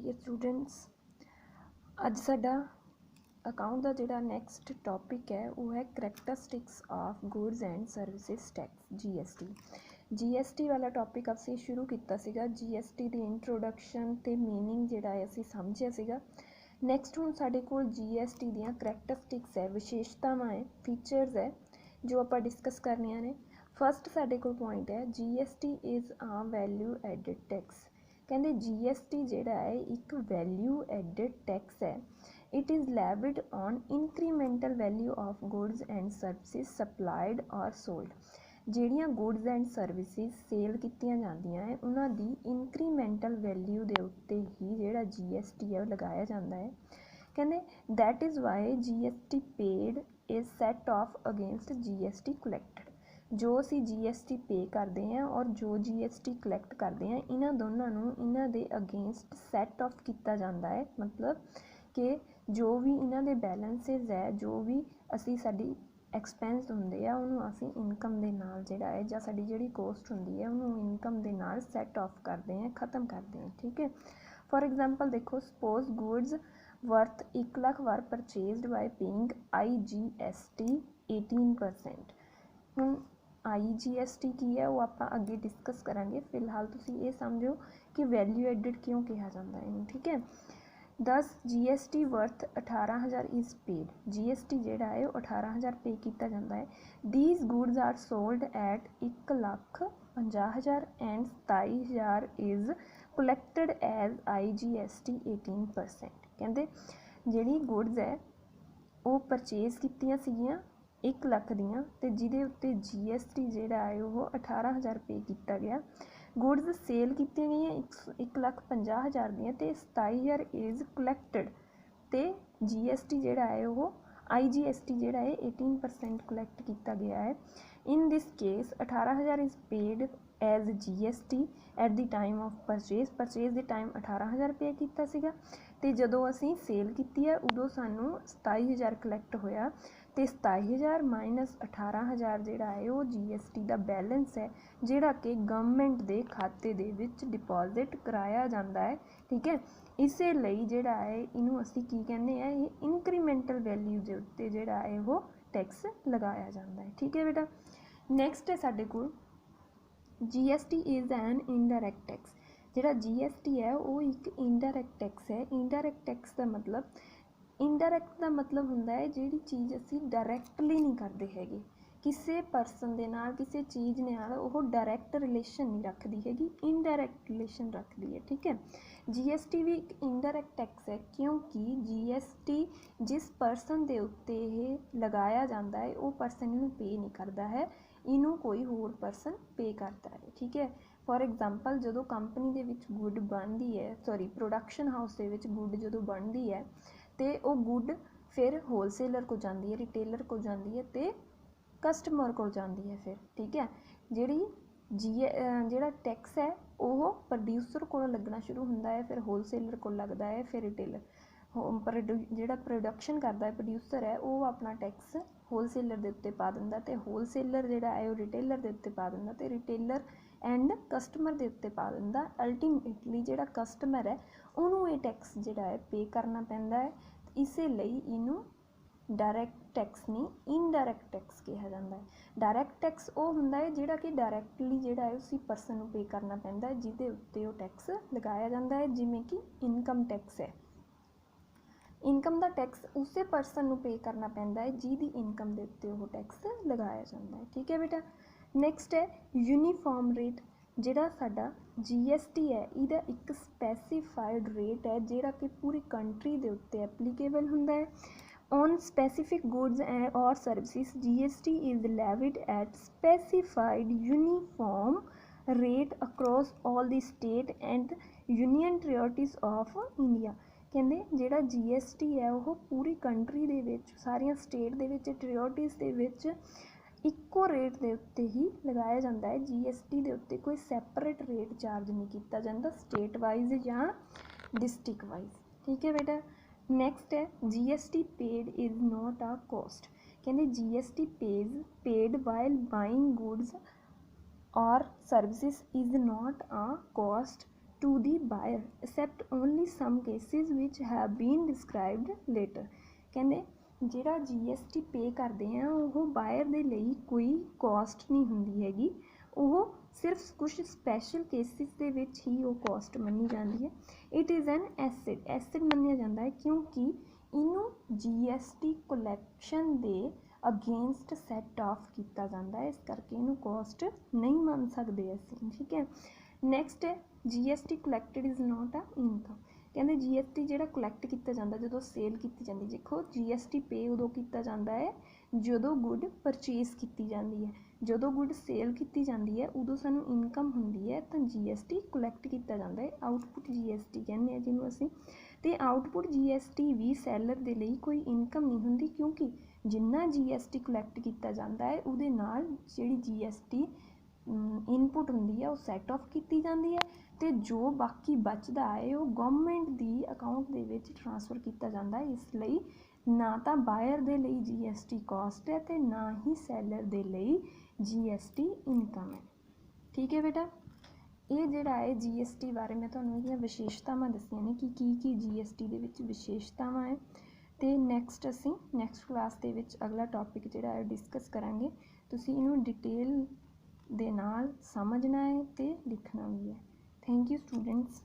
Dear students, अज साडा account का जिहड़ा नैक्सट टॉपिक है वो है characteristics of goods and services tax GST वाला टॉपिक असीं शुरू किया सीगा। GST की इंट्रोडक्शन ते मीनिंग जिहड़ा है असीं समझिया सीगा। नैक्सट हुण साडे कोल GST दीयां करैक्टरिस्टिक्स है, विशेषतावां है, फीचर्स है जो आपां डिस्कस करनियां ने। फस्ट साडे कोल पॉइंट है GST is a value added tax. कहते GST जिहड़ा है एक वैल्यू एडिड टैक्स है। It is levied on incremental value of goods and services supplied और सोल्ड। ਜਿਹੜੀਆਂ गुड्स एंड सर्विसेज सेल कीतियां ਜਾਂਦੀਆਂ है उन्हां दी इंक्रीमेंटल वैल्यू ਦੇ ਉੱਤੇ ही ਜਿਹੜਾ GST है लगाया जाता है। कहते that is why GST paid is set off against GST collected. जो असी GST पे करते हैं और जो GST कलैक्ट करते हैं इन्हां दोनों नूं इन्हां दे अगेंस्ट सैट ऑफ किया जाता है। मतलब कि जो भी इन्हां दे बैलेंसिस है, जो भी असी साडी एक्सपेंस होंदे आ उन्होंने असी इनकम के नाल जिहड़ा है जां साडी जिहड़ी कॉस्ट होंदी है उन्होंने इनकम के नाल सैट ऑफ करते हैं, खत्म करते हैं। ठीक है, फॉर एग्जाम्पल देखो, suppose goods worth 1 lakh were purchased by paying IGST 18%। हुण IGST की है वो आप अगे डिस्कस करांगे। फिलहाल तुसीं ये समझो कि वैल्यू एडिड क्यों कहा जाता है। ठीक है, 10 GST worth 18,000 is paid. GST जिहड़ा है वो 18,000 पे किया जाता है। These goods are sold at 1,50,000 and 27,000 is collected as IGST 18%। कहते जिहड़ी गुड्स है वो परचेज कीतियां सीगियां 1 लाख दियां ते जिहदे उत्ते GST जिहड़ा है वो 18,000 पे किया गया। गुड्स सेल कीतियां गईयां 1,50,000 दियां ते 27,000 इज़ कलैक्टेड ते GST जिहड़ा है वो IGST जिहड़ा है 18% कलैक्ट किया गया है। In this case 18,000 is paid as GST at the time of purchase के टाइम 18,000 पे किया सीगा ते जदों असीं सेल की है उदों सानूं 27,000 कलैक्ट होया ते 27,000 माइनस 18,000 जिहड़ा है वो GST का बैलेंस है जिहड़ा कि गवर्नमेंट के खाते दे विच डिपॉजिट कराया जाता है। ठीक है, इसे लई जिहड़ा है इनू असीं की कहने हैं, ये इंक्रीमेंटल वैल्यू के उत्ते जिहड़ा है वो टैक्स लगाया जाता है। ठीक है बेटा, नैक्सट है साडे कोल GST is an indirect tax. जिहड़ा GST है वो एक इनडायरैक्ट टैक्स है। इनडायरैक्ट टैक्स का मतलब, इनडायरैक्ट का मतलब हुंदा है जिहड़ी चीज़ असीं डायरैक्टली नहीं करते हैगे, किसी परसन दे नाल किसी चीज़ नाल वो डायरैक्ट रिलेशन नहीं रखती हैगी, इनडायरैक्ट रिलेशन रखती है। ठीक है, GST भी एक इनडायरैक्ट टैक्स है क्योंकि GST जिस परसन के उत्ते ये लगाया जाता है वो परसन इनू पे नहीं करता है, इनू कोई होर परसन पे करता है। ठीक है, फॉर एग्जाम्पल जो कंपनी के विच गुड बनती है, सॉरी प्रोडक्शन हाउस के विच गुड जो बनती है तो वो गुड फिर होलसेलर को जाती है, रिटेलर को जाती है तो कस्टमर को जाती है फिर। ठीक है, जिहड़ी जिहड़ा टैक्स है वो प्रोड्यूसर को लगना शुरू होंदा है, फिर होलसेलर को लगता है, फिर रिटेलर जिहड़ा प्रोडक्शन करता है प्रोड्यूसर है वो अपना टैक्स होलसेलर के उत्ते पा दिंदा ते होलसेलर जिहड़ा है वो रिटेलर के उत्ते पा दिंदा ते रिटेलर एंड कस्टमर के उत्ते पा दिंदा। अल्टीमेटली जिहड़ा कस्टमर है उन्होंने ये टैक्स जिहड़ा है पे करना पैंदा है। इसे लई इनू डायरैक्ट टैक्स नहीं इनडायरैक्ट टैक्स कहा जाता है। डायरैक्ट टैक्स वो हुंदा है जिहड़ा कि डायरैक्टली जिहड़ा है उसी परसन नूं पे करना पैंदा है जिहदे उत्ते वो टैक्स लगाया जाता है, जिवें कि इनकम टैक्स है। इनकम का टैक्स उसे परसन नूं पे करना पैंदा है जिहदी इनकम के उत्ते वो टैक्स लगाया जाता है। ठीक है बेटा, नैक्सट है यूनीफॉर्म रेट। जिहड़ा साडा GST है इहदा एक स्पैसीफाइड रेट है जिहड़ा कि पूरी कंट्री के उत्ते एप्लीकेबल हुंदा है। On specific goods and or services, GST is levied at specified uniform rate across all the state and union territories of India। कहते जिहड़ा GST है वो पूरी कंट्री दे विच सारियां स्टेट दे विच टेरिटरीज़ दे विच इक्को रेट के उत्ते ही लगाया जाता है। GST के उत्ते कोई सैपरेट रेट चार्ज नहीं किया जाता स्टेट वाइज या डिस्ट्रिक्ट वाइज। ठीक है बेटा, नैक्सट है GST paid is not a cost. कहते GST paid while buying goods और services is not a cost to the buyer except only some cases which have been described later। ਕਹਿੰਦੇ ਜਿਹੜਾ GST पे ਕਰਦੇ ਆ ਉਹ ਬਾਇਰ ਦੇ ਲਈ ਕੋਈ ਕੋਸਟ ਨਹੀਂ ਹੁੰਦੀ ਹੈਗੀ, ਉਹ ਸਿਰਫ ਕੁਛ ਸਪੈਸ਼ਲ ਕੇਸਿਸ ਦੇ ਵਿੱਚ ਹੀ ਉਹ ਕੋਸਟ ਮੰਨੀ ਜਾਂਦੀ ਹੈ। ਇਟ ਇਜ਼ ਐਨ ਐਸਿਡ ਮੰਨਿਆ ਜਾਂਦਾ ਹੈ ਕਿਉਂਕਿ ਇਹਨੂੰ GST ਕਲੈਕਸ਼ਨ ਦੇ ਅਗੇਂਸਟ ਸੈਟ ਆਫ ਕੀਤਾ ਜਾਂਦਾ ਹੈ, ਇਸ ਕਰਕੇ ਇਹਨੂੰ ਕੋਸਟ ਨਹੀਂ ਮੰਨ ਸਕਦੇ ਅਸੀਂ। ਠੀਕ ਹੈ, ਨੈਕਸਟ ਹੈ GST ਕਲੈਕਟਡ ਇਜ਼ ਨੋਟ ਆ ਇਨਕਮ। ਕਹਿੰਦੇ GST ਜਿਹੜਾ ਕਲੈਕਟ ਕੀਤਾ ਜਾਂਦਾ ਜਦੋਂ ਸੇਲ ਕੀਤੀ ਜਾਂਦੀ, ਦੇਖੋ GST ਪੇ ਉਦੋਂ ਕੀਤਾ ਜਾਂਦਾ ਹੈ ਜਦੋਂ ਗੁੱਡ ਪਰਚੇਸ ਕੀਤੀ ਜਾਂਦੀ ਹੈ, ਜਦੋਂ ਗੁੱਡ ਸੇਲ ਕੀਤੀ ਜਾਂਦੀ ਹੈ ਉਦੋਂ ਸਾਨੂੰ ਇਨਕਮ ਹੁੰਦੀ ਹੈ ਤਾਂ GST ਕਲੈਕਟ ਕੀਤਾ ਜਾਂਦਾ ਹੈ, ਆਊਟਪੁੱਟ GST ਕਹਿੰਦੇ ਆ ਜਿਹਨੂੰ ਅਸੀਂ। ਅਤੇ ਆਊਟਪੁੱਟ GST ਵੀ ਸੈਲਰ ਦੇ ਲਈ ਕੋਈ ਇਨਕਮ ਨਹੀਂ ਹੁੰਦੀ ਕਿਉਂਕਿ ਜਿੰਨਾ GST ਕਲੈਕਟ ਕੀਤਾ ਜਾਂਦਾ ਹੈ ਉਹਦੇ ਨਾਲ ਜਿਹੜੀ GST ਇਨਪੁੱਟ ਹੁੰਦੀ ਹੈ ਉਹ ਸੈਟ ਆਫ ਕੀਤੀ ਜਾਂਦੀ ਹੈ ਅਤੇ ਜੋ ਬਾਕੀ ਬਚਦਾ ਹੈ ਉਹ ਗਵਰਨਮੈਂਟ ਦੀ ਅਕਾਊਂਟ ਦੇ ਵਿੱਚ ਟ੍ਰਾਂਸਫਰ ਕੀਤਾ ਜਾਂਦਾ ਹੈ। ਇਸ ਲਈ ਨਾ ਤਾਂ ਬਾਇਰ ਦੇ ਲਈ GST ਕਾਸਟ ਹੈ ਅਤੇ ਨਾ ਹੀ ਸੈਲਰ ਦੇ ਲਈ GST ਇਨਕਮ ਹੈ। ਠੀਕ ਹੈ ਬੇਟਾ, ਇਹ ਜਿਹੜਾ ਹੈ GST ਬਾਰੇ ਮੈਂ ਤੁਹਾਨੂੰ ਇਹਦੀਆਂ ਵਿਸ਼ੇਸ਼ਤਾਵਾਂ ਦੱਸੀਆਂ ਨੇ ਕਿ ਕੀ GST ਦੇ ਵਿੱਚ ਵਿਸ਼ੇਸ਼ਤਾਵਾਂ ਹੈ। ਅਤੇ ਨੈਕਸਟ ਅਸੀਂ ਨੈਕਸਟ ਕਲਾਸ ਦੇ ਵਿੱਚ ਅਗਲਾ ਟੌਪਿਕ ਜਿਹੜਾ ਹੈ ਡਿਸਕਸ ਕਰਾਂਗੇ। ਤੁਸੀਂ ਇਹਨੂੰ ਡਿਟੇਲ ਦੇ ਨਾਲ ਸਮਝਣਾ ਹੈ ਅਤੇ ਲਿਖਣਾ ਵੀ ਹੈ। Thank you students.